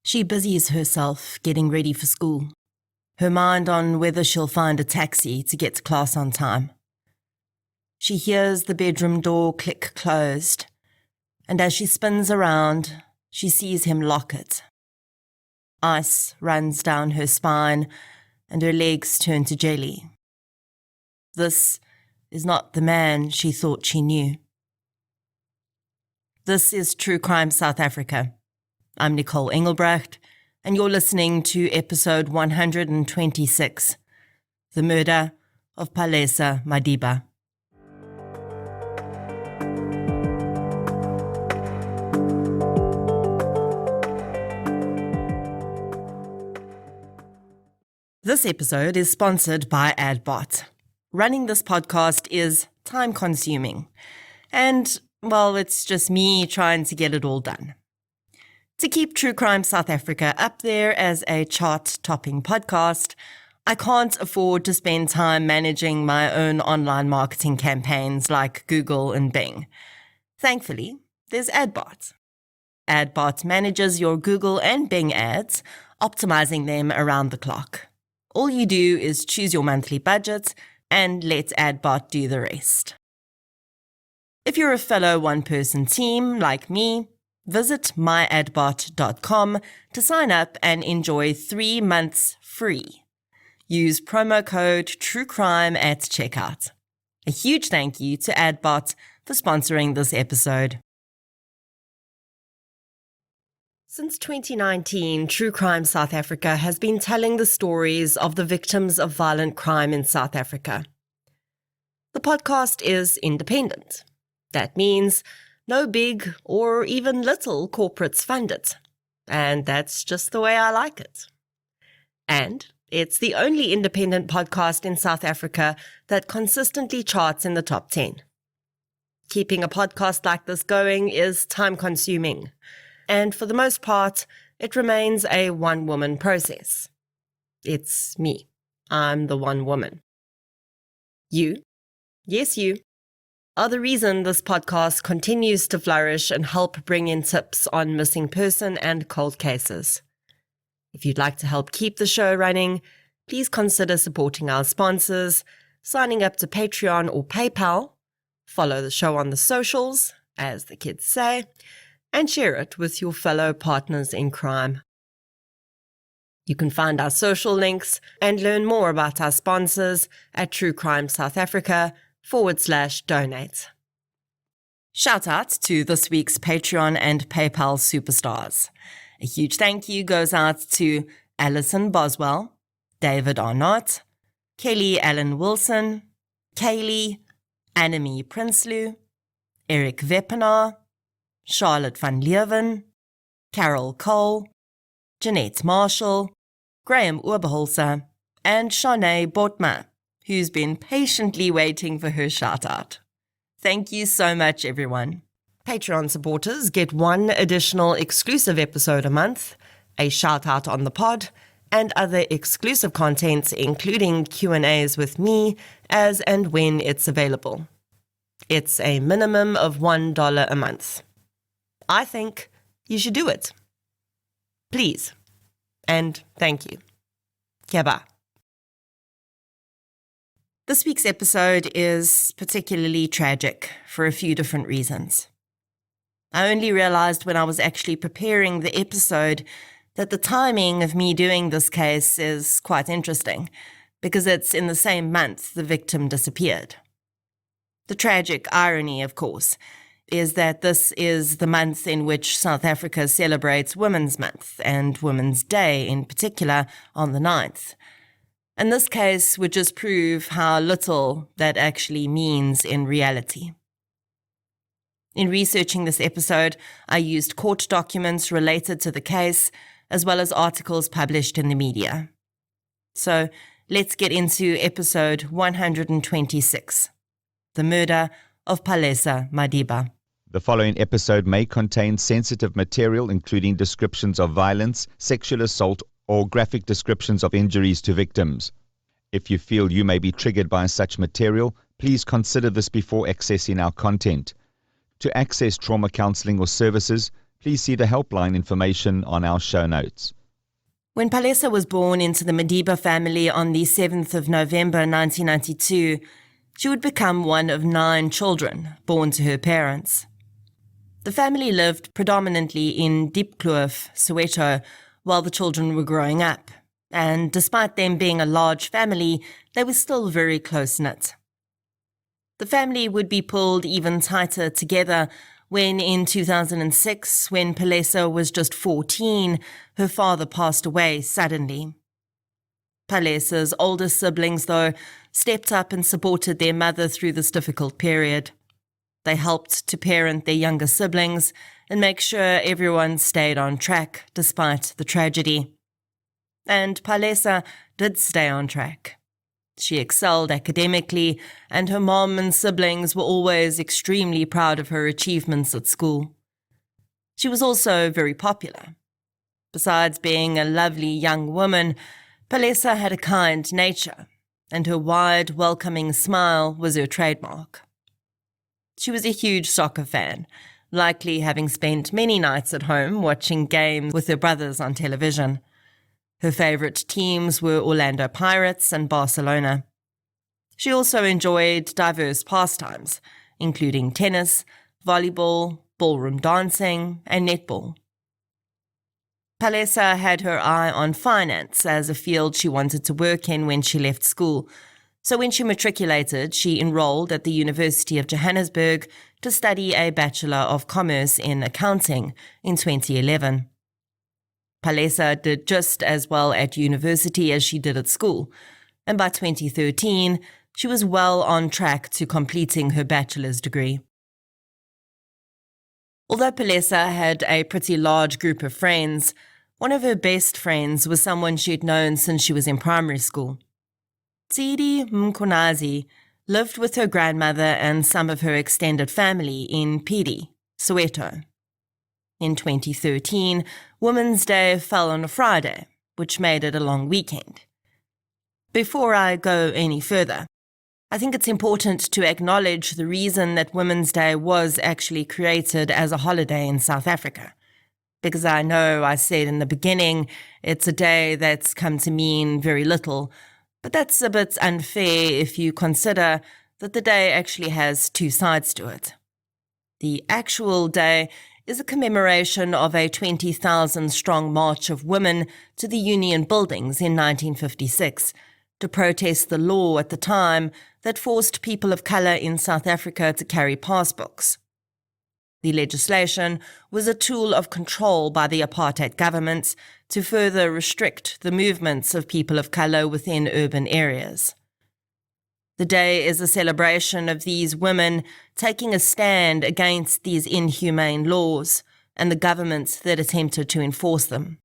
She busies herself getting ready for school, her mind on whether she'll find a taxi to get to class on time. She hears the bedroom door click closed, and as she spins around, she sees him lock it. Ice runs down her spine, and her legs turn to jelly. This is not the man she thought she knew. This is True Crime South Africa. I'm Nicole Engelbrecht, and you're listening to episode 126, The Murder of Palesa Madiba. This episode is sponsored by AdBot. Running this podcast is time-consuming, and, well, it's just me trying to get it all done. To keep True Crime South Africa up there as a chart-topping podcast, I can't afford to spend time managing my own online marketing campaigns like Google and Bing. Thankfully, there's AdBot. AdBot manages your Google and Bing ads, optimizing them around the clock. All you do is choose your monthly budget and let AdBot do the rest. If you're a fellow one-person team like me, visit myadbot.com to sign up and enjoy 3 months free. Use promo code TRUECRIME at checkout. A huge thank you to AdBot for sponsoring this episode. Since 2019, True Crime South Africa has been telling the stories of the victims of violent crime in South Africa. The podcast is independent. That means no big or even little corporates fund it. And that's just the way I like it. And it's the only independent podcast in South Africa that consistently charts in the top 10. Keeping a podcast like this going is time-consuming. And for the most part, it remains a one-woman process. It's me. I'm the one woman. You, yes you, are the reason this podcast continues to flourish and help bring in tips on missing person and cold cases. If you'd like to help keep the show running, please consider supporting our sponsors, signing up to Patreon or PayPal, follow the show on the socials, as the kids say, and share it with your fellow partners in crime. You can find our social links and learn more about our sponsors at True Crime South Africa/donate. Shout out to this week's Patreon and PayPal superstars. A huge thank you goes out to Alison Boswell, David Arnott, Kelly Allen Wilson, Kaylee, Annemie Prinsloo, Eric Weppenaar, Charlotte van Leeuwen, Carol Cole, Jeanette Marshall, Graham Oberholzer, and Shanae Botma, who's been patiently waiting for her shout-out. Thank you so much, everyone. Patreon supporters get one additional exclusive episode a month, a shout-out on the pod, and other exclusive content, including Q&As with me, as and when it's available. It's a minimum of $1 a month. I think you should do it. Please. And thank you. Keba. This week's episode is particularly tragic for a few different reasons. I only realized when I was actually preparing the episode that the timing of me doing this case is quite interesting, because it's in the same month the victim disappeared. The tragic irony, of course, is that this is the month in which South Africa celebrates Women's Month, and Women's Day in particular on the 9th. And this case would just prove how little that actually means in reality. In researching this episode, I used court documents related to the case, as well as articles published in the media. So let's get into episode 126, The Murder of Palesa Madiba. The following episode may contain sensitive material, including descriptions of violence, sexual assault, or graphic descriptions of injuries to victims. If you feel you may be triggered by such material, please consider this before accessing our content. To access trauma counseling or services, Please see the helpline information on our show notes. When Palesa was born into the Madiba family on the 7th of November 1992, she would become one of 9 children born to her parents. The family lived predominantly in Diepkloof, Soweto, while the children were growing up, and despite them being a large family, they were still very close-knit. The family would be pulled even tighter together when in 2006, when Palesa was just 14, her father passed away suddenly. Palesa's older siblings, though, stepped up and supported their mother through this difficult period. They helped to parent their younger siblings and make sure everyone stayed on track despite the tragedy. And Palesa did stay on track. She excelled academically, and her mom and siblings were always extremely proud of her achievements at school. She was also very popular. Besides being a lovely young woman, Palesa had a kind nature, and her wide, welcoming smile was her trademark. She was a huge soccer fan, likely having spent many nights at home watching games with her brothers on television. Her favourite teams were Orlando Pirates and Barcelona. She also enjoyed diverse pastimes, including tennis, volleyball, ballroom dancing, and netball. Palesa had her eye on finance as a field she wanted to work in when she left school, so when she matriculated, she enrolled at the University of Johannesburg to study a Bachelor of Commerce in Accounting in 2011. Palesa did just as well at university as she did at school, and by 2013, she was well on track to completing her bachelor's degree. Although Palesa had a pretty large group of friends, one of her best friends was someone she'd known since she was in primary school. Tsidi Mkonazi lived with her grandmother and some of her extended family in Pidi, Soweto. In 2013, Women's Day fell on a Friday, which made it a long weekend. Before I go any further, I think it's important to acknowledge the reason that Women's Day was actually created as a holiday in South Africa. Because I know I said in the beginning, it's a day that's come to mean very little, but that's a bit unfair if you consider that the day actually has 2 sides to it. The actual day is a commemoration of a 20,000-strong march of women to the Union buildings in 1956 to protest the law at the time that forced people of colour in South Africa to carry passbooks. The legislation was a tool of control by the apartheid government to further restrict the movements of people of colour within urban areas. The day is a celebration of these women taking a stand against these inhumane laws and the governments that attempted to enforce them.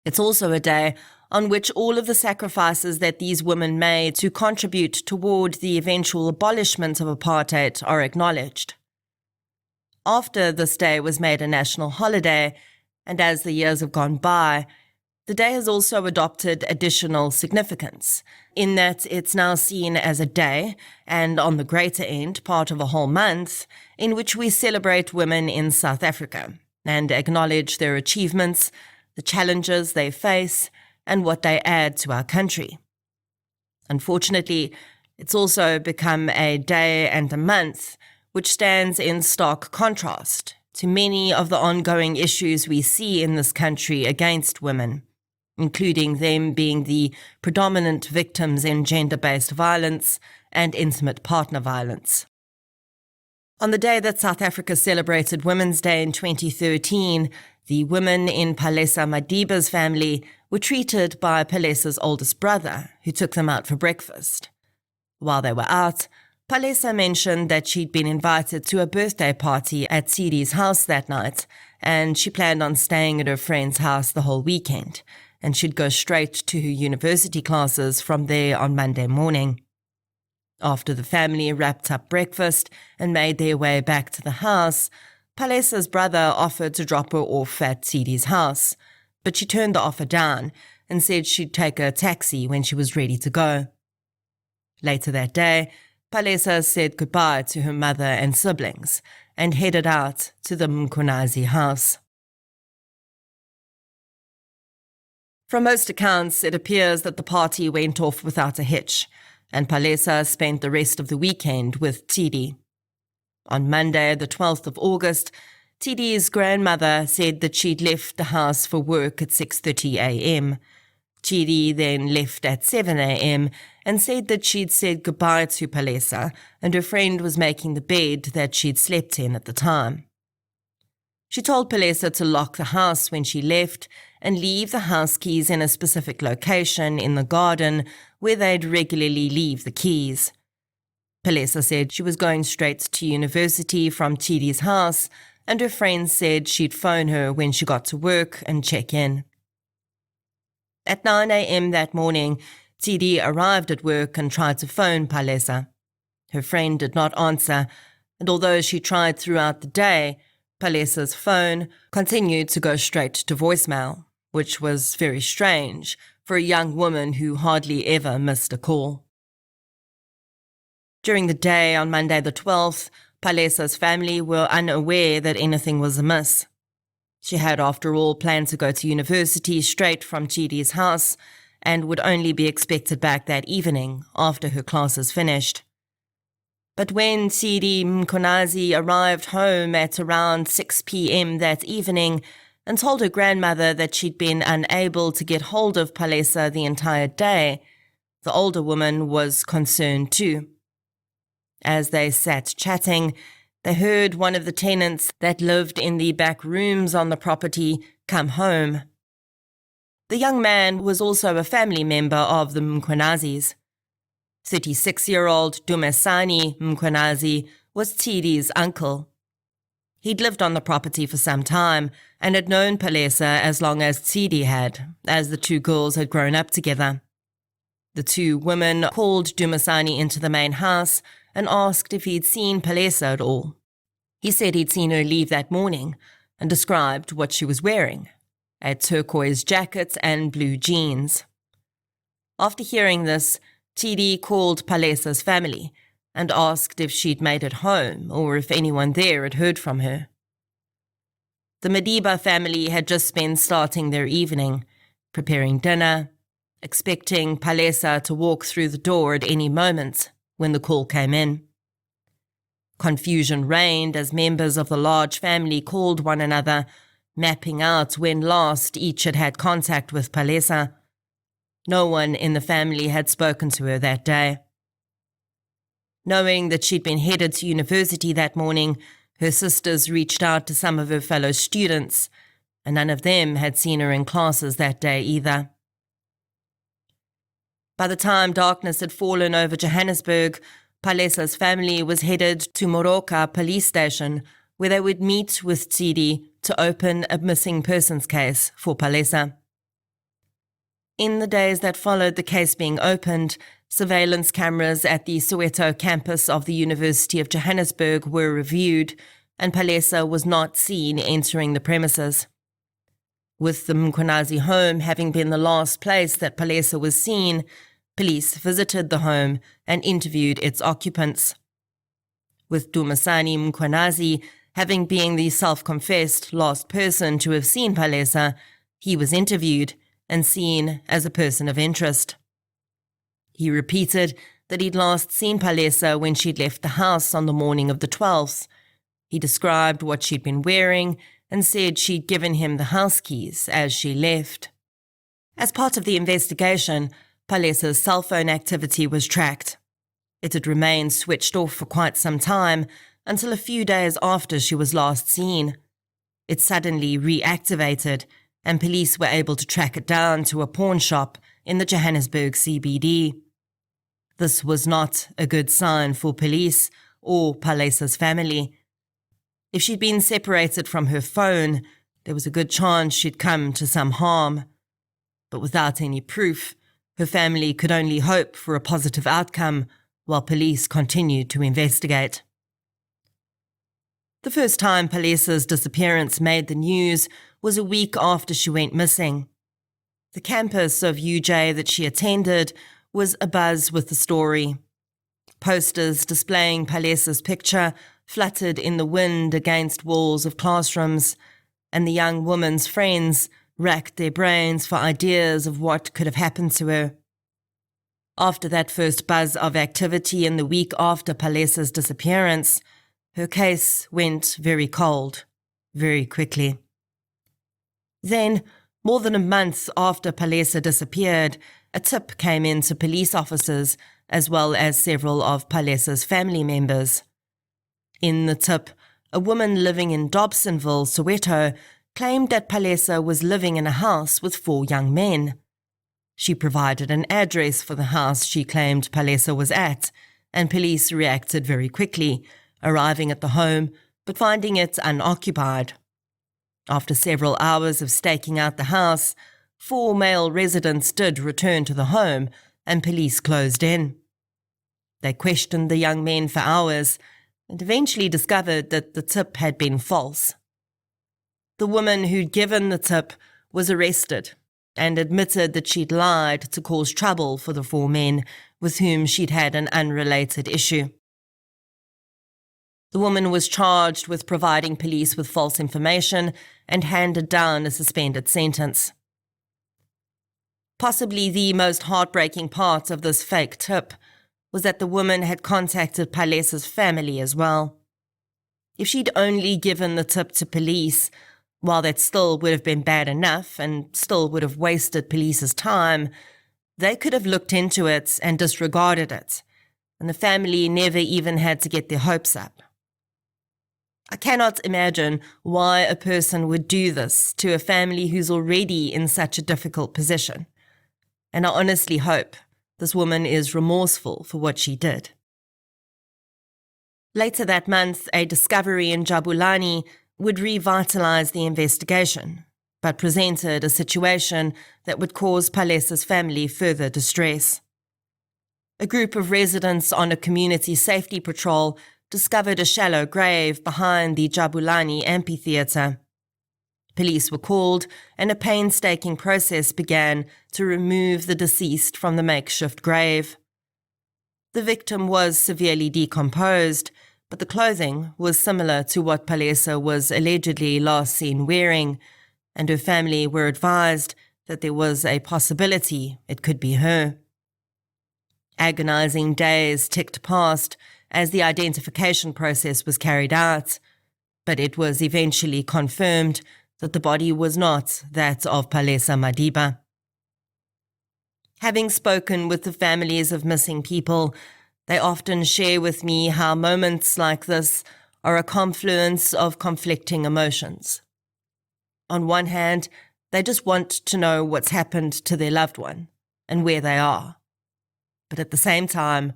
It's also a day on which all of the sacrifices that these women made to contribute toward the eventual abolishment of apartheid are acknowledged. After this day was made a national holiday, and as the years have gone by, the day has also adopted additional significance, in that it's now seen as a day, and on the greater end, part of a whole month, in which we celebrate women in South Africa and acknowledge their achievements, the challenges they face, and what they add to our country. Unfortunately, it's also become a day and a month which stands in stark contrast to many of the ongoing issues we see in this country against women, including them being the predominant victims in gender-based violence and intimate partner violence. On the day that South Africa celebrated Women's Day in 2013, the women in Palesa Madiba's family were treated by Palesa's oldest brother, who took them out for breakfast. While they were out, Palesa mentioned that she'd been invited to a birthday party at Tsidi's house that night, and she planned on staying at her friend's house the whole weekend, and she'd go straight to her university classes from there on Monday morning. After the family wrapped up breakfast and made their way back to the house, Palesa's brother offered to drop her off at Tsidi's house, but she turned the offer down and said she'd take a taxi when she was ready to go. Later that day, Palesa said goodbye to her mother and siblings, and headed out to the Mkhwanazi house. From most accounts, it appears that the party went off without a hitch, and Palesa spent the rest of the weekend with Tidi. On Monday, the 12th of August, Tidi's grandmother said that she'd left the house for work at 6:30 a.m. Tidi then left at 7 a.m. and said that she'd said goodbye to Palesa and her friend was making the bed that she'd slept in at the time. She told Palesa to lock the house when she left and leave the house keys in a specific location in the garden where they'd regularly leave the keys. Palesa said she was going straight to university from Tidi's house, and her friend said she'd phone her when she got to work and check in. At 9 a.m. that morning, Tidi arrived at work and tried to phone Palesa. Her friend did not answer, and although she tried throughout the day, Palesa's phone continued to go straight to voicemail, which was very strange for a young woman who hardly ever missed a call. During the day on Monday the 12th, Palesa's family were unaware that anything was amiss. She had, after all, planned to go to university straight from Tidi's house and would only be expected back that evening after her classes finished. But when Tidi Mkhwanazi arrived home at around 6 p.m. that evening and told her grandmother that she'd been unable to get hold of Palesa the entire day, the older woman was concerned too. As they sat chatting, they heard one of the tenants that lived in the back rooms on the property come home. The young man was also a family member of the Mkhwanazis. 36-year-old Dumesani Mkhwanazi was Tidi's uncle. He'd lived on the property for some time and had known Palesa as long as Tidi had, as the two girls had grown up together. The two women called Dumesani into the main house and asked if he'd seen Palesa at all. He said he'd seen her leave that morning and described what she was wearing, a turquoise jacket and blue jeans. After hearing this, Tidi called Palesa's family and asked if she'd made it home or if anyone there had heard from her. The Madiba family had just been starting their evening, preparing dinner, expecting Palesa to walk through the door at any moment when the call came in. Confusion reigned as members of the large family called one another, mapping out when last each had had contact with Palesa. No one in the family had spoken to her that day. Knowing that she'd been headed to university that morning, her sisters reached out to some of her fellow students, and none of them had seen her in classes that day either. By the time darkness had fallen over Johannesburg, Palesa's family was headed to Moroka police station, where they would meet with Tidi to open a missing persons case for Palesa. In the days that followed the case being opened, surveillance cameras at the Soweto campus of the University of Johannesburg were reviewed, and Palesa was not seen entering the premises. With the Mkhwanazi home having been the last place that Palesa was seen, police visited the home and interviewed its occupants. With Dumesani Mkhwanazi having been the self-confessed last person to have seen Palesa, he was interviewed and seen as a person of interest. He repeated that he'd last seen Palesa when she'd left the house on the morning of the 12th. He described what she'd been wearing and said she'd given him the house keys as she left. As part of the investigation, Palesa's cell phone activity was tracked. It had remained switched off for quite some time until a few days after she was last seen. It suddenly reactivated, and police were able to track it down to a pawn shop in the Johannesburg CBD. This was not a good sign for police or Palesa's family. If she'd been separated from her phone, there was a good chance she'd come to some harm. But without any proof, her family could only hope for a positive outcome while police continued to investigate. The first time Palesa's disappearance made the news was a week after she went missing. The campus of UJ that she attended was abuzz with the story. Posters displaying Palesa's picture fluttered in the wind against walls of classrooms, and the young woman's friends racked their brains for ideas of what could have happened to her. After that first buzz of activity in the week after Palesa's disappearance, her case went very cold, very quickly. Then, more than a month after Palesa disappeared, a tip came in to police officers as well as several of Palesa's family members. In the tip, a woman living in Dobsonville, Soweto, claimed that Palesa was living in a house with 4 young men. She provided an address for the house she claimed Palesa was at, and police reacted very quickly, arriving at the home but finding it unoccupied. After several hours of staking out the house, 4 male residents did return to the home and police closed in. They questioned the young men for hours and eventually discovered that the tip had been false. The woman who'd given the tip was arrested and admitted that she'd lied to cause trouble for the 4 men with whom she'd had an unrelated issue. The woman was charged with providing police with false information and handed down a suspended sentence. Possibly the most heartbreaking part of this fake tip was that the woman had contacted Palesa's family as well. If she'd only given the tip to police, while that still would have been bad enough and still would have wasted police's time, they could have looked into it and disregarded it, and the family never even had to get their hopes up. I cannot imagine why a person would do this to a family who's already in such a difficult position, and I honestly hope this woman is remorseful for what she did. Later that month, a discovery in Jabulani would revitalize the investigation, but presented a situation that would cause Palesa's family further distress. A group of residents on a community safety patrol discovered a shallow grave behind the Jabulani amphitheatre. Police were called, and a painstaking process began to remove the deceased from the makeshift grave. The victim was severely decomposed, but the clothing was similar to what Palesa was allegedly last seen wearing, and her family were advised that there was a possibility it could be her. Agonizing days ticked past as the identification process was carried out, but it was eventually confirmed that the body was not that of Palesa Madiba. Having spoken with the families of missing people, they often share with me how moments like this are a confluence of conflicting emotions. On one hand, they just want to know what's happened to their loved one and where they are. But at the same time,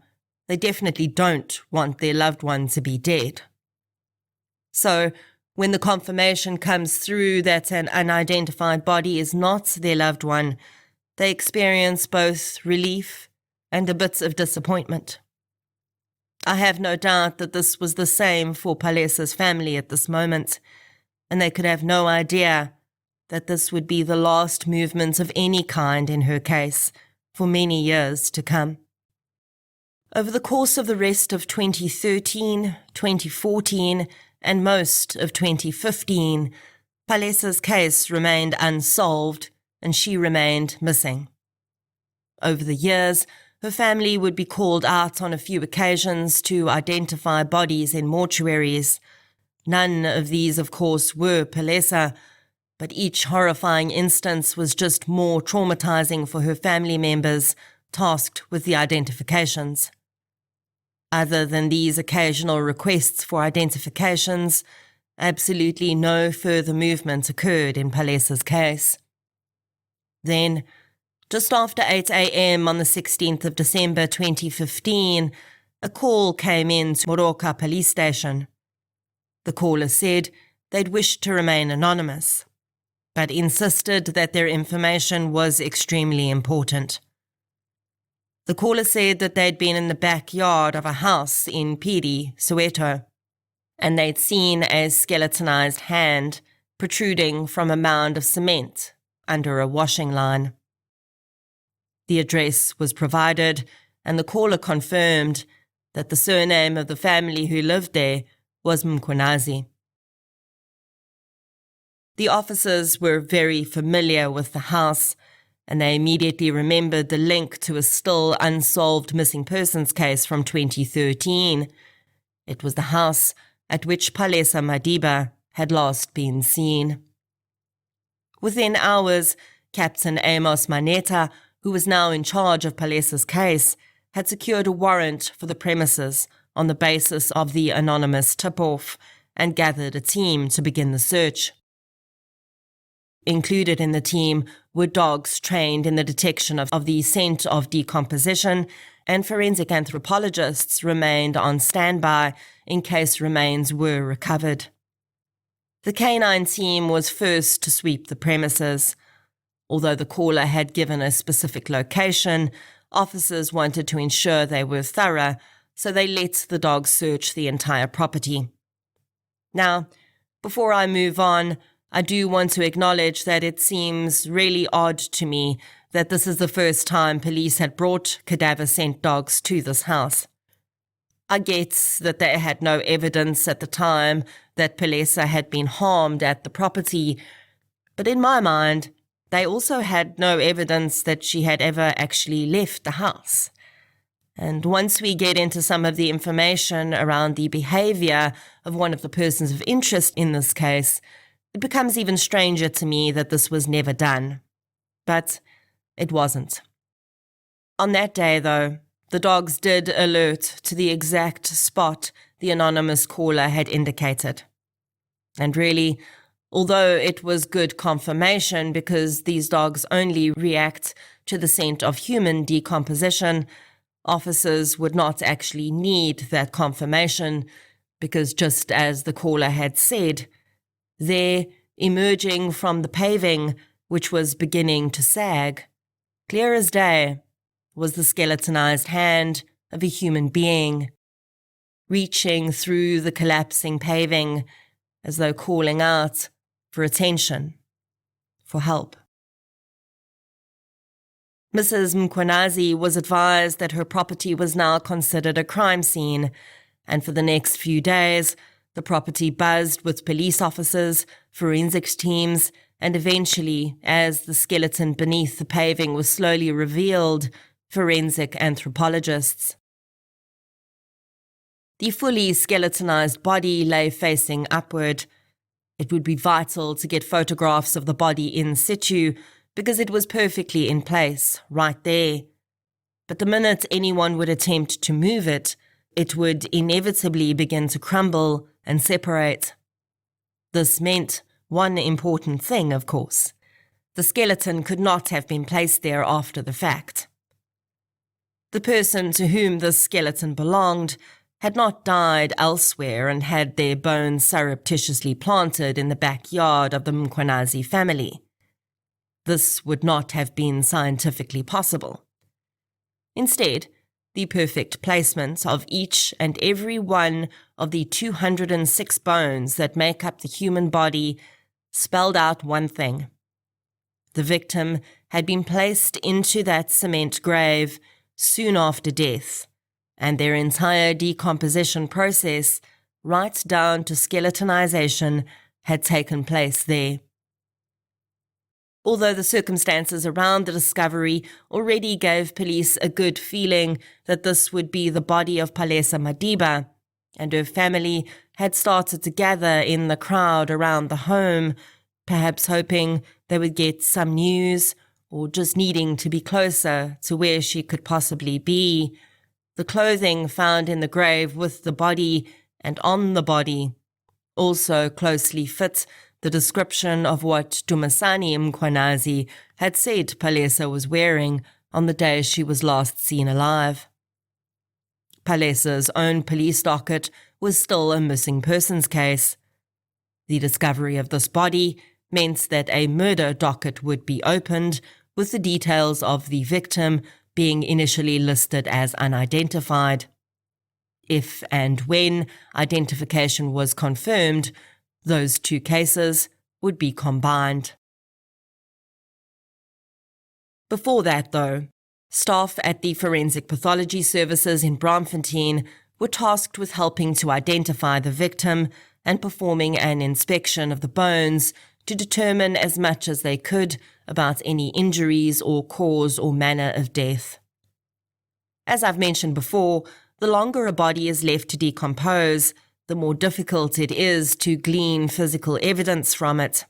they definitely don't want their loved one to be dead. So, when the confirmation comes through that an unidentified body is not their loved one, they experience both relief and a bit of disappointment. I have no doubt that this was the same for Palesa's family at this moment, and they could have no idea that this would be the last movement of any kind in her case for many years to come. Over the course of the rest of 2013, 2014, and most of 2015, Palesa's case remained unsolved and she remained missing. Over the years, her family would be called out on a few occasions to identify bodies in mortuaries. None of these, of course, were Palesa, but each horrifying instance was just more traumatizing for her family members tasked with the identifications. Other than these occasional requests for identifications, absolutely no further movement occurred in Palesa's case. Then, just after 8 a.m. on the 16th of December 2015, a call came in to Moroka police station. The caller said they'd wished to remain anonymous, but insisted that their information was extremely important. The caller said that they'd been in the backyard of a house in Piri, Soweto, and they'd seen a skeletonized hand protruding from a mound of cement under a washing line. The address was provided, and the caller confirmed that the surname of the family who lived there was Mkhwanazi. The officers were very familiar with the house, and they immediately remembered the link to a still unsolved missing persons case from 2013. It was the house at which Palesa Madiba had last been seen. Within hours, Captain Amos Maneta, who was now in charge of Palesa's case, had secured a warrant for the premises on the basis of the anonymous tip-off and gathered a team to begin the search. Included in the team were dogs trained in the detection of the scent of decomposition, and forensic anthropologists remained on standby in case remains were recovered. The canine team was first to sweep the premises. Although the caller had given a specific location, officers wanted to ensure they were thorough, so they let the dogs search the entire property. Now, before I move on, I do want to acknowledge that it seems really odd to me that this is the first time police had brought cadaver scent dogs to this house. I get that they had no evidence at the time that Palesa had been harmed at the property, but in my mind, they also had no evidence that she had ever actually left the house. And once we get into some of the information around the behavior of one of the persons of interest in this case, it becomes even stranger to me that this was never done. But it wasn't. On that day, though, the dogs did alert to the exact spot the anonymous caller had indicated. And really, although it was good confirmation because these dogs only react to the scent of human decomposition, officers would not actually need that confirmation because, just as the caller had said, there, emerging from the paving, which was beginning to sag, clear as day, was the skeletonized hand of a human being, reaching through the collapsing paving as though calling out for attention, for help. Mrs. Mkhwanazi was advised that her property was now considered a crime scene, and for the next few days, the property buzzed with police officers, forensics teams, and eventually, as the skeleton beneath the paving was slowly revealed, forensic anthropologists. The fully skeletonized body lay facing upward. It would be vital to get photographs of the body in situ because it was perfectly in place, right there. But the minute anyone would attempt to move it, it would inevitably begin to crumble and separate. This meant one important thing, of course. The skeleton could not have been placed there after the fact. The person to whom this skeleton belonged had not died elsewhere and had their bones surreptitiously planted in the backyard of the Mkhwanazi family. This would not have been scientifically possible. Instead, the perfect placement of each and every one of the 206 bones that make up the human body spelled out one thing. The victim had been placed into that cement grave soon after death, and their entire decomposition process, right down to skeletonization, had taken place there. Although the circumstances around the discovery already gave police a good feeling that this would be the body of Palesa Madiba, and her family had started to gather in the crowd around the home, perhaps hoping they would get some news or just needing to be closer to where she could possibly be, the clothing found in the grave with the body and on the body also closely fit the description of what Dumisani Mkhwanazi had said Palesa was wearing on the day she was last seen alive. Palesa's own police docket was still a missing persons case. The discovery of this body meant that a murder docket would be opened, with the details of the victim being initially listed as unidentified. If and when identification was confirmed, those two cases would be combined. Before that, though, staff at the Forensic Pathology Services in Braamfontein were tasked with helping to identify the victim and performing an inspection of the bones to determine as much as they could about any injuries or cause or manner of death. As I've mentioned before, the longer a body is left to decompose, the more difficult it is to glean physical evidence from it.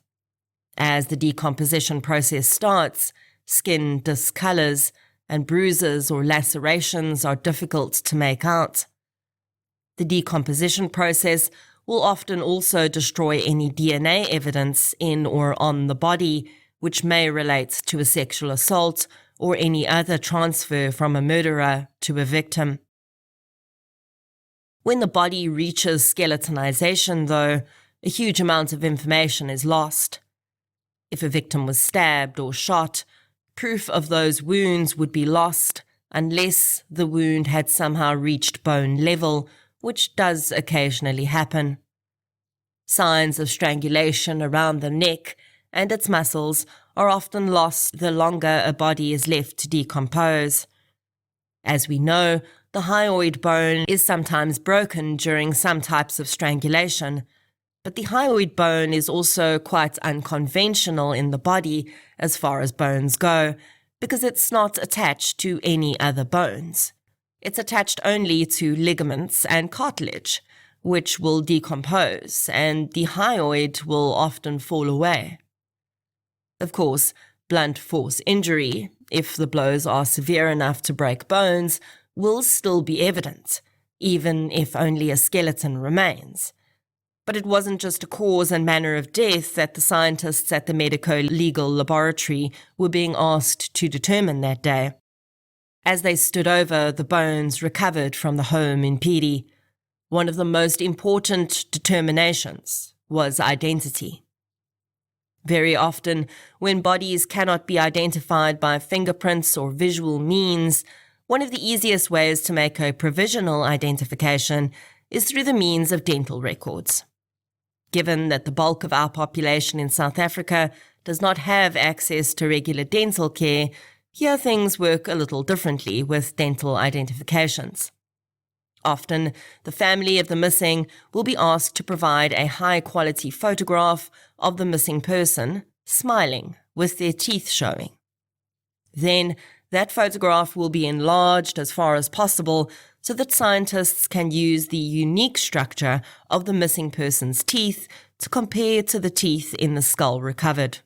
As the decomposition process starts, skin discolors, and bruises or lacerations are difficult to make out. The decomposition process will often also destroy any DNA evidence in or on the body, which may relate to a sexual assault or any other transfer from a murderer to a victim. When the body reaches skeletonization, though, a huge amount of information is lost. If a victim was stabbed or shot, proof of those wounds would be lost unless the wound had somehow reached bone level, which does occasionally happen. Signs of strangulation around the neck and its muscles are often lost the longer a body is left to decompose. As we know, the hyoid bone is sometimes broken during some types of strangulation, but the hyoid bone is also quite unconventional in the body as far as bones go, because it's not attached to any other bones. It's attached only to ligaments and cartilage, which will decompose, and the hyoid will often fall away. Of course, blunt force injury, if the blows are severe enough to break bones, will still be evident, even if only a skeleton remains. But it wasn't just a cause and manner of death that the scientists at the medico-legal laboratory were being asked to determine that day. As they stood over the bones recovered from the home in Piri, one of the most important determinations was identity. Very often, when bodies cannot be identified by fingerprints or visual means, one of the easiest ways to make a provisional identification is through the means of dental records. Given that the bulk of our population in South Africa does not have access to regular dental care, here things work a little differently with dental identifications. Often, the family of the missing will be asked to provide a high-quality photograph of the missing person, smiling, with their teeth showing. Then, that photograph will be enlarged as far as possible so that scientists can use the unique structure of the missing person's teeth to compare to the teeth in the skull recovered.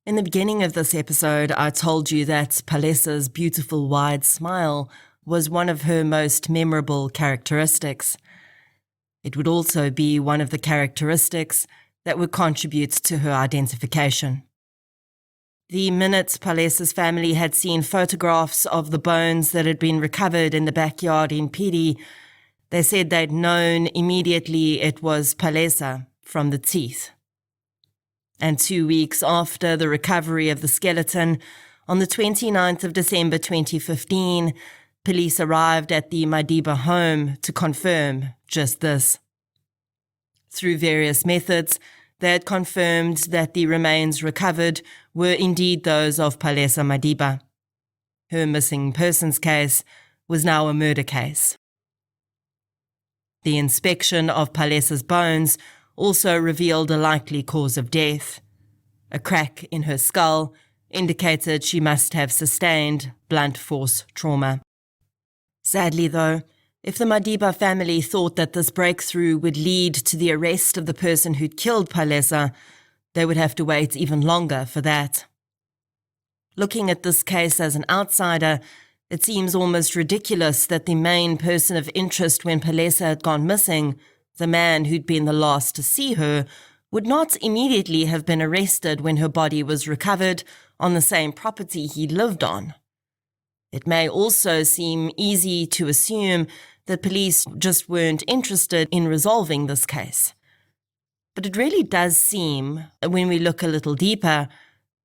In the beginning of this episode, I told you that Palesa's beautiful wide smile was one of her most memorable characteristics. It would also be one of the characteristics that would contribute to her identification. The minute Palesa's family had seen photographs of the bones that had been recovered in the backyard in Piri, they said they'd known immediately it was Palesa from the teeth. And 2 weeks after the recovery of the skeleton, on the 29th of December 2015, police arrived at the Madiba home to confirm just this. Through various methods, they had confirmed that the remains recovered were indeed those of Palesa Madiba. Her missing persons case was now a murder case. The inspection of Palesa's bones also revealed a likely cause of death. A crack in her skull indicated she must have sustained blunt force trauma. Sadly, though, if the Madiba family thought that this breakthrough would lead to the arrest of the person who'd killed Palesa, they would have to wait even longer for that. Looking at this case as an outsider, it seems almost ridiculous that the main person of interest when Palesa had gone missing, the man who'd been the last to see her, would not immediately have been arrested when her body was recovered on the same property he lived on. It may also seem easy to assume that police just weren't interested in resolving this case. But it really does seem, when we look a little deeper,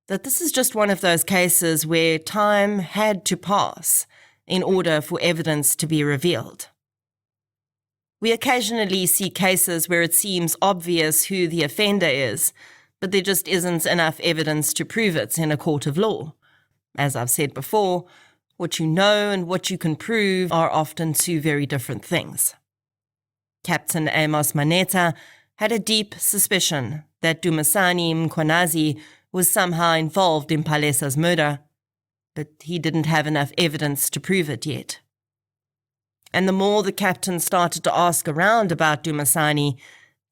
that this is just one of those cases where time had to pass in order for evidence to be revealed. We occasionally see cases where it seems obvious who the offender is, but there just isn't enough evidence to prove it in a court of law. As I've said before, What you know and what you can prove are often two very different things. Captain Amos Maneta had a deep suspicion that Dumisani Mkhwanazi was somehow involved in Palesa's murder, but he didn't have enough evidence to prove it yet. And the more the captain started to ask around about Dumisani,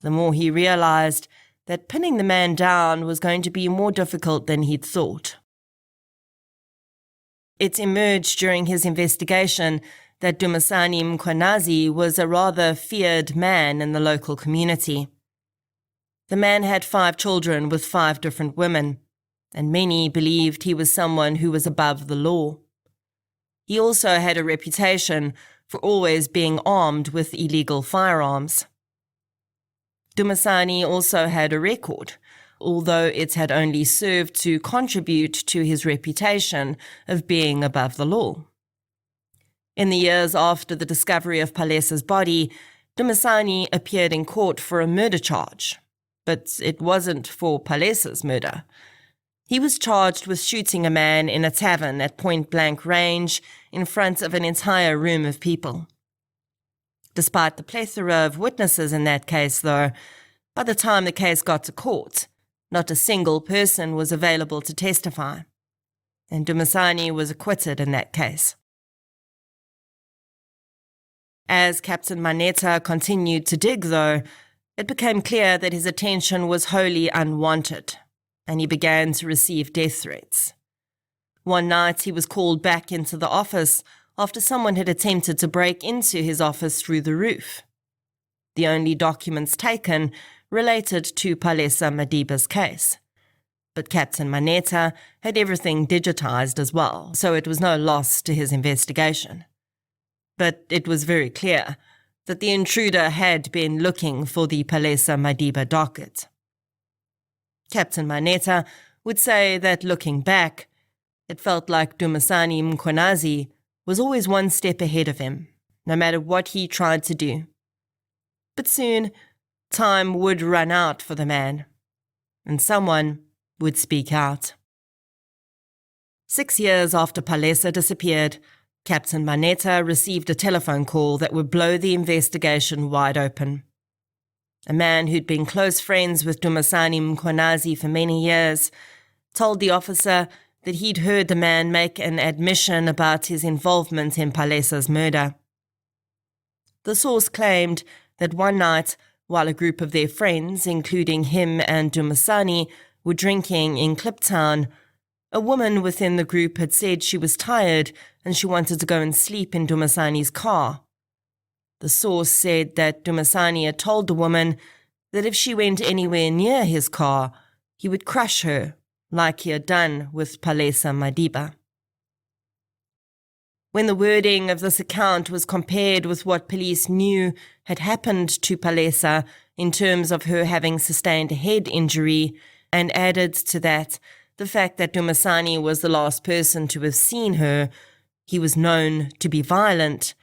the more he realized that pinning the man down was going to be more difficult than he'd thought. It emerged during his investigation that Dumisani Mkhwanazi was a rather feared man in the local community. The man had 5 children with 5 different women, and many believed he was someone who was above the law. He also had a reputation for always being armed with illegal firearms. Dumisani also had a record, although it had only served to contribute to his reputation of being above the law. In the years after the discovery of Palesa's body, Dumisani appeared in court for a murder charge, but it wasn't for Palesa's murder. He was charged with shooting a man in a tavern at point-blank range in front of an entire room of people. Despite the plethora of witnesses in that case, though, by the time the case got to court, not a single person was available to testify, and Dumisani was acquitted in that case. As Captain Maneta continued to dig, though, it became clear that his attention was wholly unwanted, and he began to receive death threats. One night he was called back into the office after someone had attempted to break into his office through the roof. The only documents taken related to Palesa Madiba's case, but Captain Maneta had everything digitized as well, so it was no loss to his investigation. But it was very clear that the intruder had been looking for the Palesa Madiba docket. Captain Maneta would say that looking back, it felt like Dumisani Mkhwanazi was always one step ahead of him, no matter what he tried to do. But soon, time would run out for the man, and someone would speak out. 6 years after Palesa disappeared, Captain Maneta received a telephone call that would blow the investigation wide open. A man who'd been close friends with Dumisani Mkhwanazi for many years told the officer that he'd heard the man make an admission about his involvement in Palesa's murder. The source claimed that one night, while a group of their friends, including him and Dumisani, were drinking in Kliptown, a woman within the group had said she was tired and she wanted to go and sleep in Dumisani's car. The source said that Dumisani had told the woman that if she went anywhere near his car, he would crush her, like he had done with Palesa Madiba. When the wording of this account was compared with what police knew had happened to Palesa in terms of her having sustained a head injury, and added to that the fact that Dumisani was the last person to have seen her, he was known to be violent,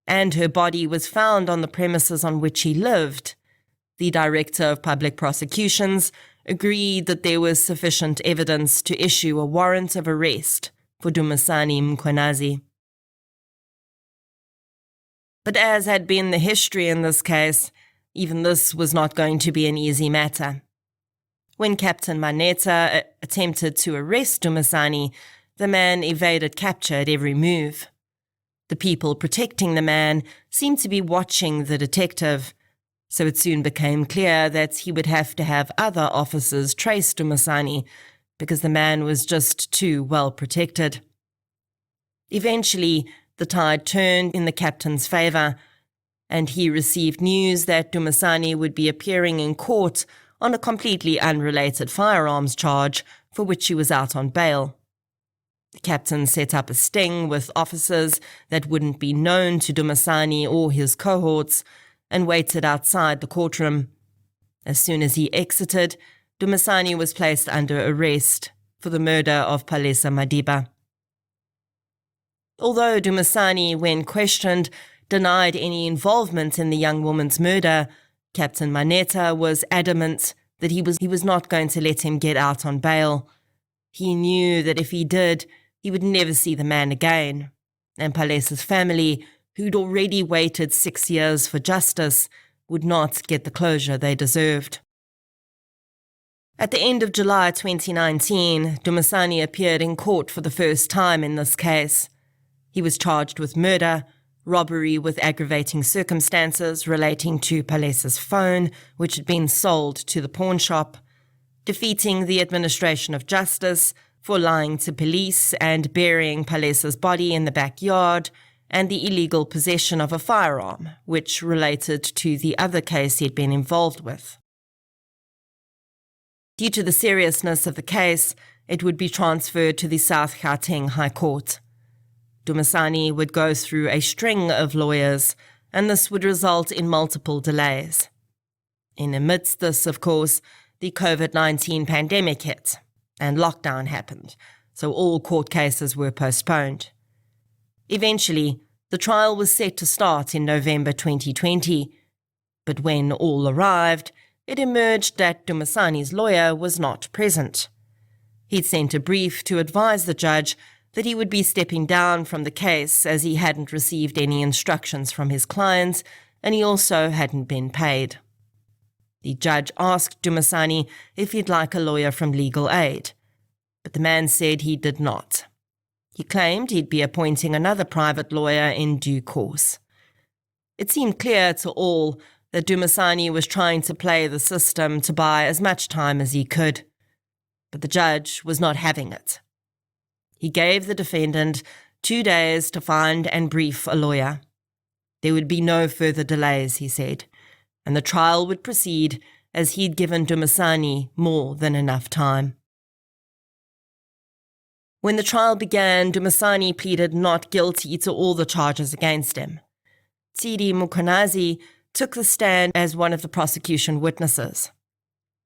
and her body was found on the premises on which he lived, the Director of Public Prosecutions agreed that there was sufficient evidence to issue a warrant of arrest for Dumisani Mkhwanazi. But as had been the history in this case, even this was not going to be an easy matter. When Captain Maneta attempted to arrest Dumisani, the man evaded capture at every move. The people protecting the man seemed to be watching the detective, so it soon became clear that he would have to have other officers trace Dumisani because the man was just too well protected. Eventually, the tide turned in the captain's favour, and he received news that Dumisani would be appearing in court on a completely unrelated firearms charge for which he was out on bail. The captain set up a sting with officers that wouldn't be known to Dumisani or his cohorts and waited outside the courtroom. As soon as he exited, Dumisani was placed under arrest for the murder of Palesa Madiba. Although Dumisani, when questioned, denied any involvement in the young woman's murder, Captain Maneta was adamant that he was not going to let him get out on bail. He knew that if he did, He would never see the man again, and Palesa's family, who'd already waited 6 years for justice, would not get the closure they deserved. At the end of July 2019, Dumisani appeared in court for the first time in this case. He was charged with murder, robbery with aggravating circumstances relating to Palesa's phone, which had been sold to the pawn shop, defeating the administration of justice for lying to police and burying Palesa's body in the backyard, and the illegal possession of a firearm, which related to the other case he had been involved with. Due to the seriousness of the case, it would be transferred to the South Gauteng High Court. Dumisani would go through a string of lawyers, and this would result in multiple delays. In amidst this, of course, the COVID-19 pandemic hit, and lockdown happened, so all court cases were postponed. Eventually, the trial was set to start in November 2020, but when all arrived, it emerged that Dumisani's lawyer was not present. He'd sent a brief to advise the judge that he would be stepping down from the case as he hadn't received any instructions from his clients, and he also hadn't been paid. The judge asked Dumisani if he'd like a lawyer from legal aid, but the man said he did not. He claimed he'd be appointing another private lawyer in due course. It seemed clear to all that Dumisani was trying to play the system to buy as much time as he could, but the judge was not having it. He gave the defendant 2 days to find and brief a lawyer. There would be no further delays, he said, and the trial would proceed as he'd given Dumisani more than enough time. When the trial began, Dumisani pleaded not guilty to all the charges against him. Tsidi Mkhwanazi took the stand as one of the prosecution witnesses.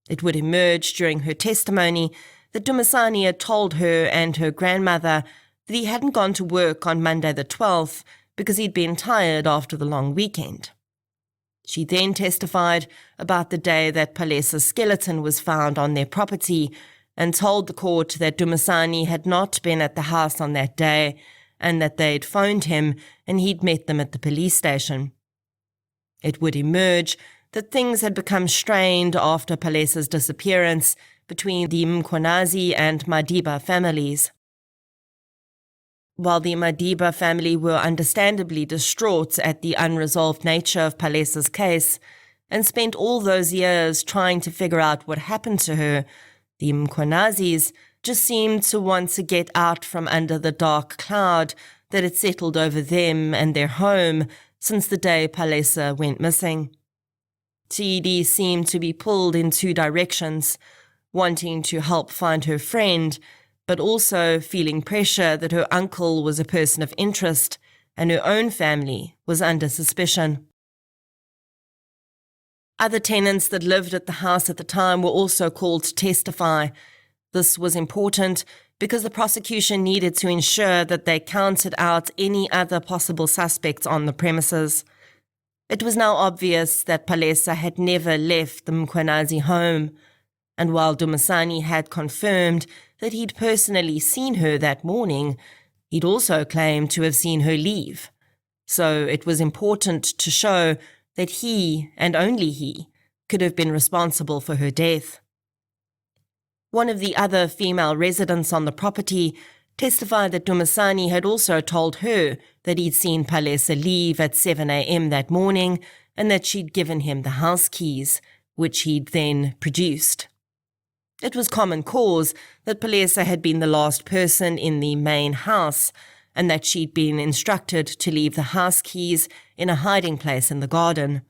It would emerge during her testimony that Dumisani had told her and her grandmother that he hadn't gone to work on Monday the 12th because he'd been tired after the long weekend. She then testified about the day that Palesa's skeleton was found on their property and told the court that Dumisani had not been at the house on that day and that they'd phoned him and he'd met them at the police station. It would emerge that things had become strained after Palesa's disappearance between the Mkhwanazi and Madiba families. While the Madiba family were understandably distraught at the unresolved nature of Palesa's case and spent all those years trying to figure out what happened to her, the Mkhwanazis just seemed to want to get out from under the dark cloud that had settled over them and their home since the day Palesa went missing. Tsidi seemed to be pulled in 2 directions, wanting to help find her friend, but also feeling pressure that her uncle was a person of interest and her own family was under suspicion. Other tenants that lived at the house at the time were also called to testify. This was important because the prosecution needed to ensure that they counted out any other possible suspects on the premises. It was now obvious that Palesa had never left the Mkhwanazi home, and while Dumisani had confirmed that he'd personally seen her that morning, he'd also claimed to have seen her leave. So it was important to show that he, and only he, could have been responsible for her death. One of the other female residents on the property testified that Dumisani had also told her that he'd seen Palesa leave at 7 a.m. that morning and that she'd given him the house keys, which he'd then produced. It was common cause that Palesa had been the last person in the main house and that she'd been instructed to leave the house keys in a hiding place in the garden.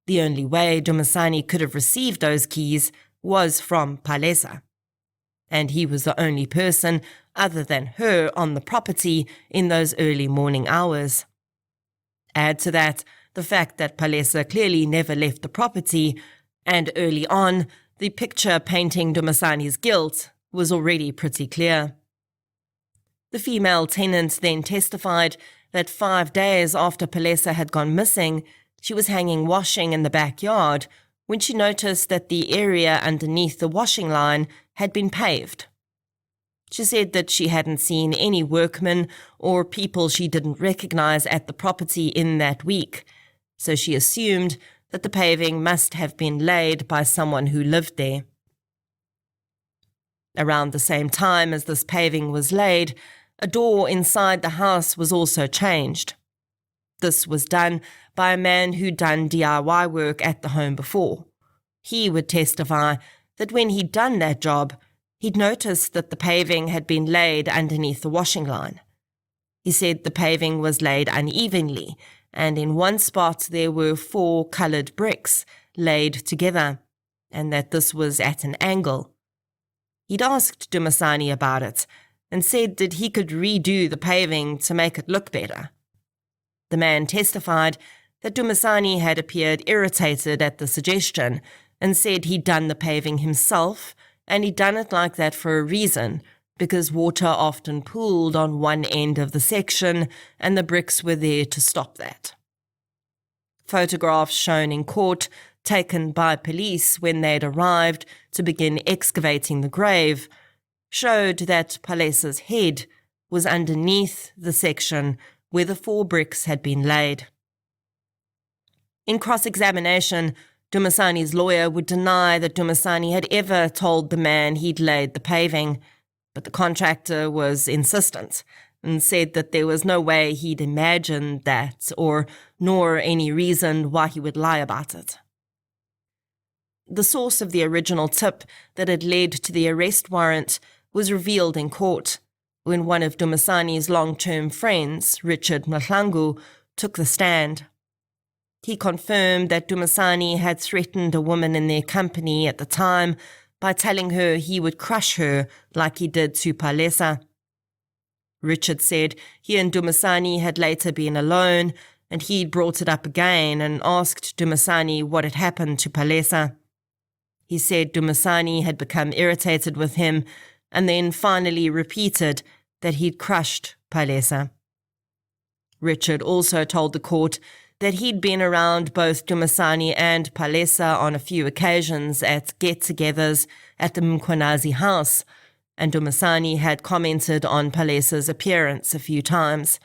The only way Dumisani could have received those keys was from Palesa, and he was the only person other than her on the property in those early morning hours. Add to that the fact that Palesa clearly never left the property, and early on, the picture painting Dumisani's guilt was already pretty clear. The female tenant then testified that 5 days after Palesa had gone missing, she was hanging washing in the backyard when she noticed that the area underneath the washing line had been paved. She said that she hadn't seen any workmen or people she didn't recognize at the property in that week, so she assumed that the paving must have been laid by someone who lived there. Around the same time as this paving was laid, a door inside the house was also changed. This was done by a man who'd done DIY work at the home before. He would testify that when he'd done that job, he'd noticed that the paving had been laid underneath the washing line. He said the paving was laid unevenly, and in one spot there were 4 coloured bricks laid together, and that this was at an angle. He'd asked Dumasani about it, and said that he could redo the paving to make it look better. The man testified that Dumasani had appeared irritated at the suggestion, and said he'd done the paving himself, and he'd done it like that for a reason, because water often pooled on one end of the section, and the bricks were there to stop that. Photographs shown in court, taken by police when they'd arrived to begin excavating the grave, showed that Palesa's head was underneath the section where the 4 bricks had been laid. In cross-examination, Dumasani's lawyer would deny that Dumasani had ever told the man he'd laid the paving, but the contractor was insistent and said that there was no way he'd imagined that, nor any reason why he would lie about it. The source of the original tip that had led to the arrest warrant was revealed in court when one of Dumasani's long-term friends, Richard Mahlangu, took the stand. He confirmed that Dumasani had threatened a woman in their company at the time by telling her he would crush her like he did to Palesa. Richard said he and Dumasani had later been alone, and he'd brought it up again and asked Dumasani what had happened to Palesa. He said Dumasani had become irritated with him and then finally repeated that he'd crushed Palesa. Richard also told the court that he'd been around both Dumasani and Palesa on a few occasions at get-togethers at the Mkhwanazi house, and Dumasani had commented on Palesa's appearance a few times,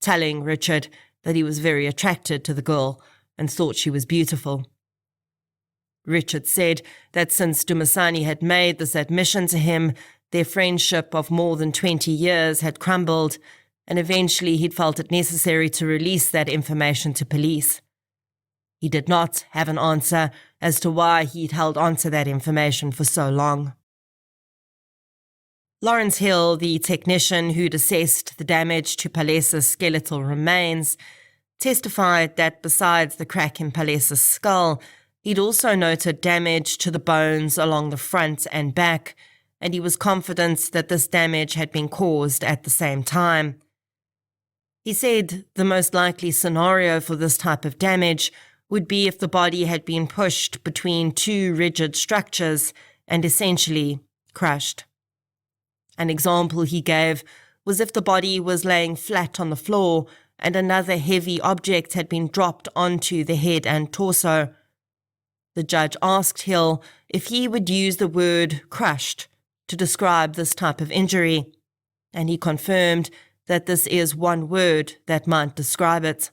telling Richard that he was very attracted to the girl and thought she was beautiful. Richard said that since Dumasani had made this admission to him, their friendship of more than 20 years had crumbled, and eventually he'd felt it necessary to release that information to police. He did not have an answer as to why he'd held on to that information for so long. Lawrence Hill, the technician who'd assessed the damage to Palesa's skeletal remains, testified that besides the crack in Palesa's skull, he'd also noted damage to the bones along the front and back, and he was confident that this damage had been caused at the same time. He said the most likely scenario for this type of damage would be if the body had been pushed between 2 rigid structures and essentially crushed. An example he gave was if the body was laying flat on the floor and another heavy object had been dropped onto the head and torso. The judge asked Hill if he would use the word crushed to describe this type of injury, and he confirmed that this is one word that might describe it.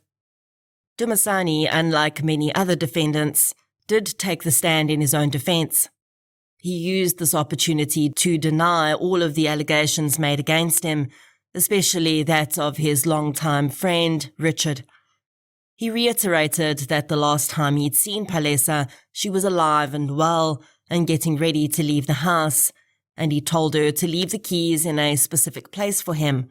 Dumasani, unlike many other defendants, did take the stand in his own defense. He used this opportunity to deny all of the allegations made against him, especially that of his longtime friend, Richard. He reiterated that the last time he'd seen Palesa, she was alive and well and getting ready to leave the house, and he told her to leave the keys in a specific place for him.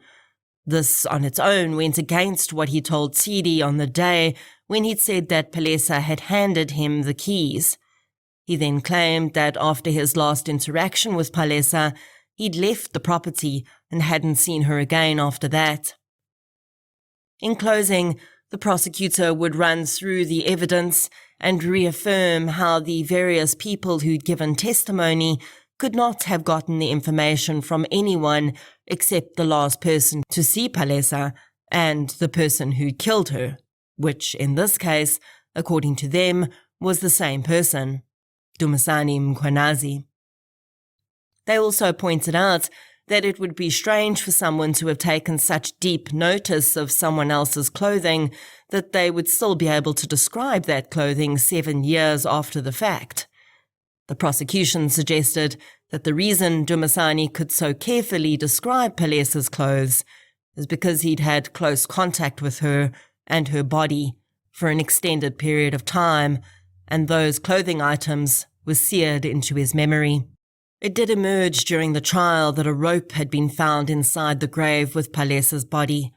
This on its own went against what he told Tsidi on the day when he'd said that Palesa had handed him the keys. He then claimed that after his last interaction with Palesa, he'd left the property and hadn't seen her again after that. In closing, the prosecutor would run through the evidence and reaffirm how the various people who'd given testimony could not have gotten the information from anyone except the last person to see Palesa and the person who killed her, which in this case, according to them, was the same person, Dumasani Mkhwanazi. They also pointed out that it would be strange for someone to have taken such deep notice of someone else's clothing that they would still be able to describe that clothing 7 years after the fact. The prosecution suggested that the reason Dumasani could so carefully describe Palesa's clothes is because he'd had close contact with her and her body for an extended period of time, and those clothing items were seared into his memory. It did emerge during the trial that a rope had been found inside the grave with Palesa's body.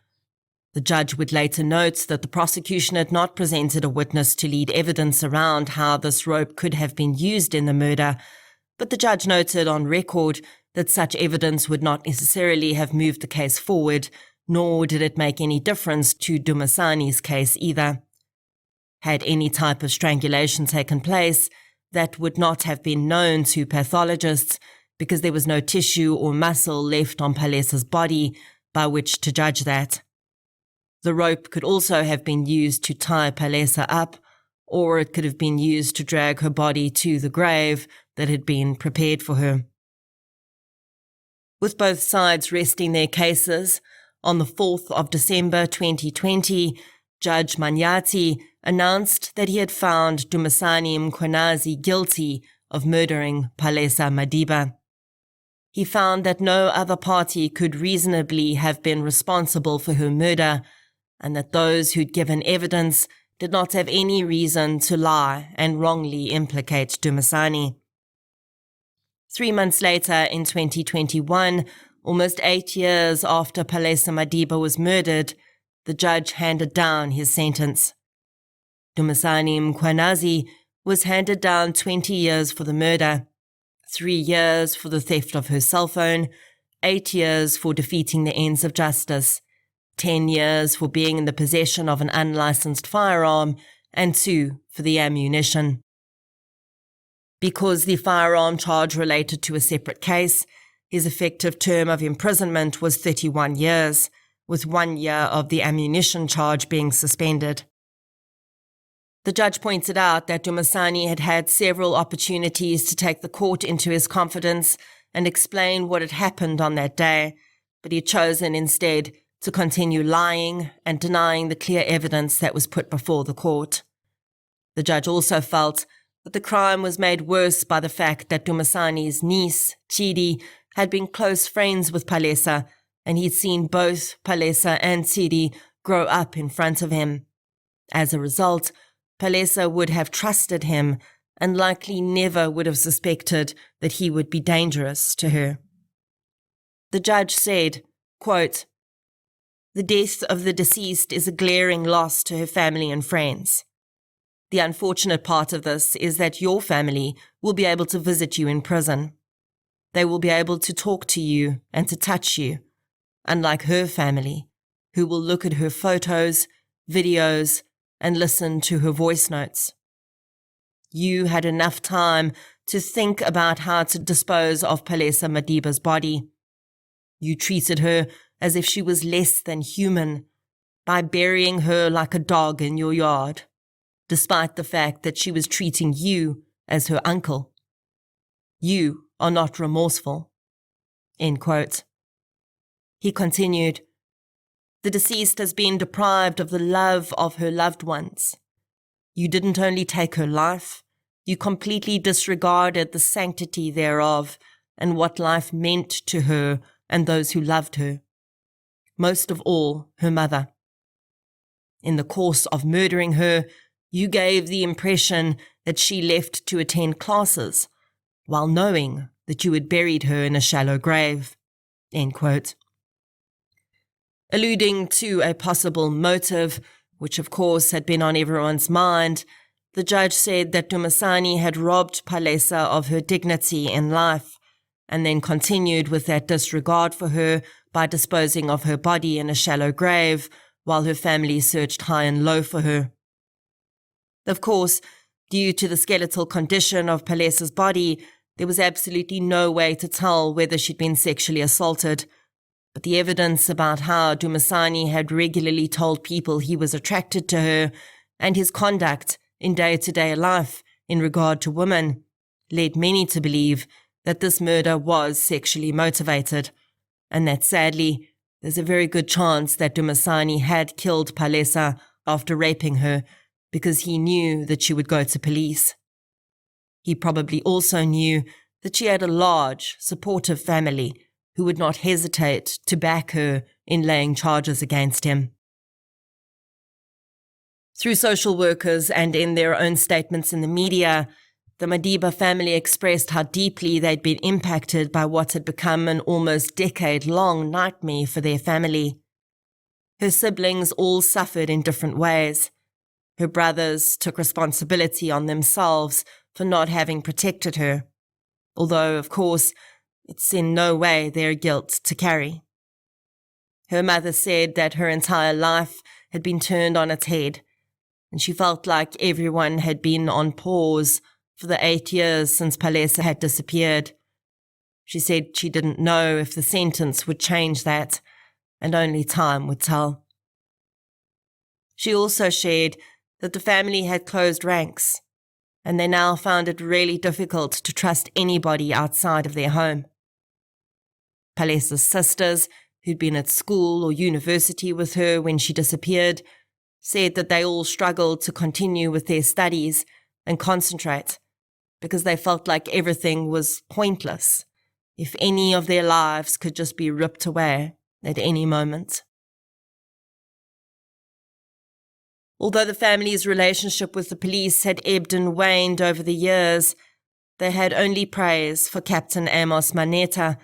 The judge would later note that the prosecution had not presented a witness to lead evidence around how this rope could have been used in the murder, but the judge noted on record that such evidence would not necessarily have moved the case forward, nor did it make any difference to Dumasani's case either. Had any type of strangulation taken place, that would not have been known to pathologists because there was no tissue or muscle left on Palesa's body by which to judge that. The rope could also have been used to tie Palesa up, or it could have been used to drag her body to the grave that had been prepared for her. With both sides resting their cases, on the 4th of December 2020, Judge Manyati announced that he had found Dumasani Mkhwanazi guilty of murdering Palesa Madiba. He found that no other party could reasonably have been responsible for her murder, and that those who'd given evidence did not have any reason to lie and wrongly implicate Dumasani. 3 months later, in 2021, almost 8 years after Palesa Madiba was murdered, the judge handed down his sentence. Dumasani Mkhwanazi was handed down 20 years for the murder, 3 years for the theft of her cell phone, 8 years for defeating the ends of justice, 10 years for being in the possession of an unlicensed firearm, and 2 for the ammunition. Because the firearm charge related to a separate case, his effective term of imprisonment was 31 years, with 1 year of the ammunition charge being suspended. The judge pointed out that Dumasani had had several opportunities to take the court into his confidence and explain what had happened on that day, but he had chosen instead to continue lying and denying the clear evidence that was put before the court. The judge also felt that the crime was made worse by the fact that Dumasani's niece, Chidi, had been close friends with Palesa, and he'd seen both Palesa and Chidi grow up in front of him. As a result, Palesa would have trusted him and likely never would have suspected that he would be dangerous to her. The judge said, quote, "The death of the deceased is a glaring loss to her family and friends. The unfortunate part of this is that your family will be able to visit you in prison. They will be able to talk to you and to touch you, unlike her family, who will look at her photos, videos, and listen to her voice notes. You had enough time to think about how to dispose of Palesa Madiba's body. You treated her as if she was less than human by burying her like a dog in your yard, despite the fact that she was treating you as her uncle. You are not remorseful." End quote. He continued, "The deceased has been deprived of the love of her loved ones. You didn't only take her life, you completely disregarded the sanctity thereof and what life meant to her and those who loved her. Most of all, her mother. In the course of murdering her, you gave the impression that she left to attend classes, while knowing that you had buried her in a shallow grave." End quote. Alluding to a possible motive, which of course had been on everyone's mind, the judge said that Dumasani had robbed Palesa of her dignity in life, and then continued with that disregard for her by disposing of her body in a shallow grave while her family searched high and low for her. Of course, due to the skeletal condition of Palesa's body, there was absolutely no way to tell whether she'd been sexually assaulted, but the evidence about how Dumasani had regularly told people he was attracted to her and his conduct in day-to-day life in regard to women led many to believe that this murder was sexually motivated, and that sadly, there's a very good chance that Dumasani had killed Palesa after raping her because he knew that she would go to police. He probably also knew that she had a large, supportive family who would not hesitate to back her in laying charges against him. Through social workers and in their own statements in the media, the Madiba family expressed how deeply they'd been impacted by what had become an almost decade-long nightmare for their family. Her siblings all suffered in different ways. Her brothers took responsibility on themselves for not having protected her, although, of course, it's in no way their guilt to carry. Her mother said that her entire life had been turned on its head, and she felt like everyone had been on pause for the 8 years since Palesa had disappeared. She said she didn't know if the sentence would change that, and only time would tell. She also shared that the family had closed ranks, and they now found it really difficult to trust anybody outside of their home. Palesa's sisters, who'd been at school or university with her when she disappeared, said that they all struggled to continue with their studies and concentrate because they felt like everything was pointless if any of their lives could just be ripped away at any moment. Although the family's relationship with the police had ebbed and waned over the years, they had only praise for Captain Amos Maneta,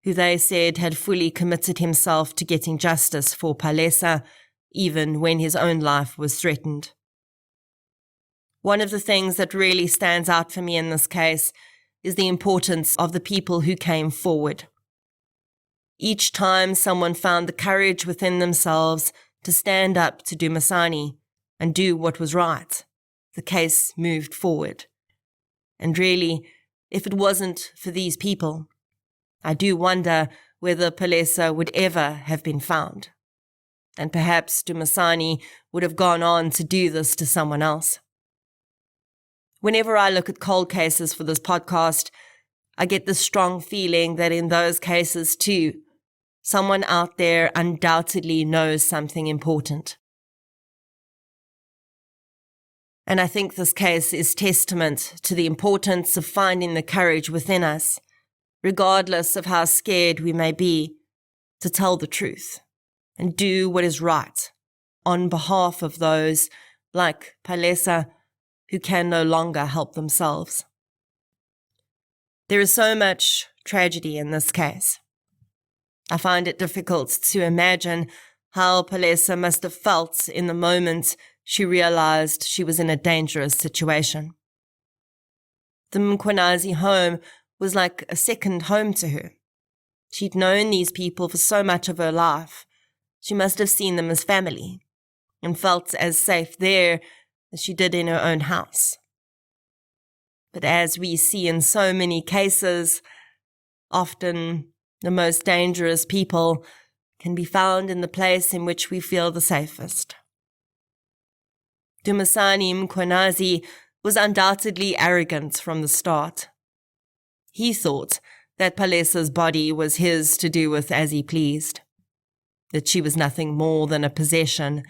who they said had fully committed himself to getting justice for Palesa, even when his own life was threatened. One of the things that really stands out for me in this case is the importance of the people who came forward. Each time someone found the courage within themselves to stand up to Dumasani and do what was right, the case moved forward. And really, if it wasn't for these people, I do wonder whether Palesa would ever have been found. And perhaps Dumasani would have gone on to do this to someone else. Whenever I look at cold cases for this podcast, I get the strong feeling that in those cases too, someone out there undoubtedly knows something important. And I think this case is testament to the importance of finding the courage within us, regardless of how scared we may be, to tell the truth and do what is right on behalf of those like Palesa who can no longer help themselves. There is so much tragedy in this case. I find it difficult to imagine how Palesa must have felt in the moment she realized she was in a dangerous situation. The Mkhwanazi home was like a second home to her. She'd known these people for so much of her life. She must have seen them as family and felt as safe there as she did in her own house. But as we see in so many cases, often the most dangerous people can be found in the place in which we feel the safest. Dumasani Mkhwanazi was undoubtedly arrogant from the start. He thought that Palesa's body was his to do with as he pleased, that she was nothing more than a possession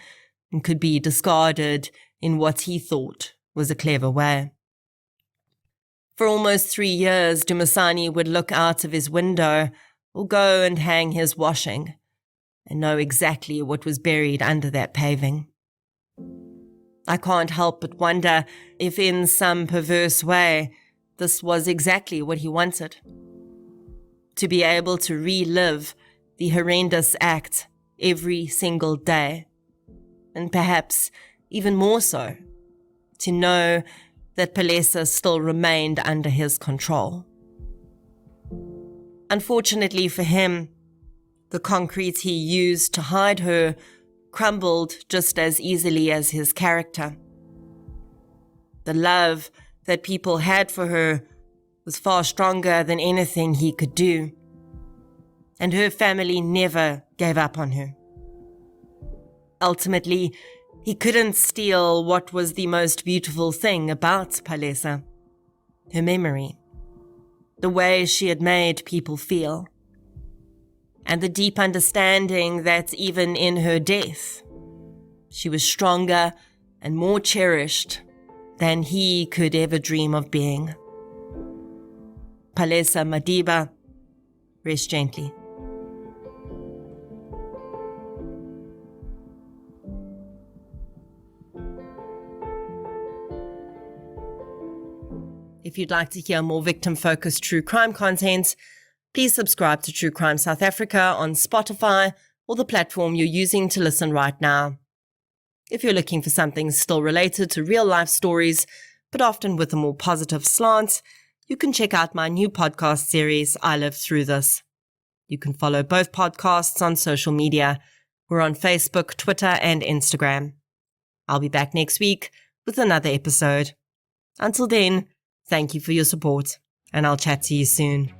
and could be discarded in what he thought was a clever way. For almost 3 years, Dumasani would look out of his window or go and hang his washing and know exactly what was buried under that paving. I can't help but wonder if in some perverse way this was exactly what he wanted. To be able to relive the horrendous act every single day, and perhaps even more so, to know that Palesa still remained under his control. Unfortunately for him, the concrete he used to hide her crumbled just as easily as his character. The love that people had for her was far stronger than anything he could do, and her family never gave up on her. Ultimately, he couldn't steal what was the most beautiful thing about Palesa, her memory, the way she had made people feel. and the deep understanding that even in her death, she was stronger and more cherished than he could ever dream of being. Palesa, Madiba, rest gently. If you'd like to hear more victim-focused true crime content, please subscribe to True Crime South Africa on Spotify or the platform you're using to listen right now. If you're looking for something still related to real-life stories, but often with a more positive slant, you can check out my new podcast series, I Lived Through This. You can follow both podcasts on social media. We're on Facebook, Twitter, and Instagram. I'll be back next week with another episode. Until then, thank you for your support, and I'll chat to you soon.